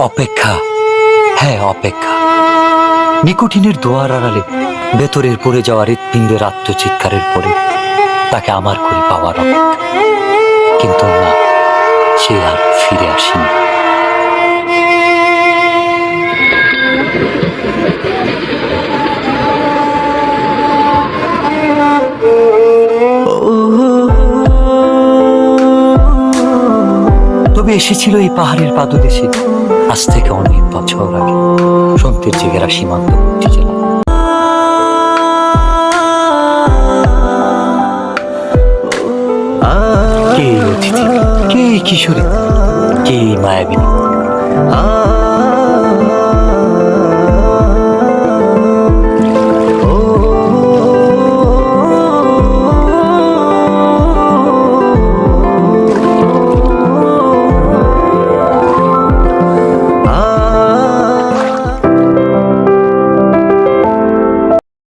অপেক্ষা, হ্যাঁ অপেক্ষা। নিকোটিনের দোয়ার আড়ালে ভেতরের পড়ে যাওয়া হৃৎপিণ্ডের আত্মচিৎকারের পরে তাকে আমার করে পাওয়ার অপেক্ষা। কিন্তু না, সে আর ফিরে আসেনি। তবে এসেছিল এই পাহাড়ের পাদদেশে আজ থেকে অনেক বছর আগে, সন্তের জেগেরা সীমান্তবর্তী জেলা। কে এই অতিথি, কে এই কিশোরী, কে এই মায়াবিনী?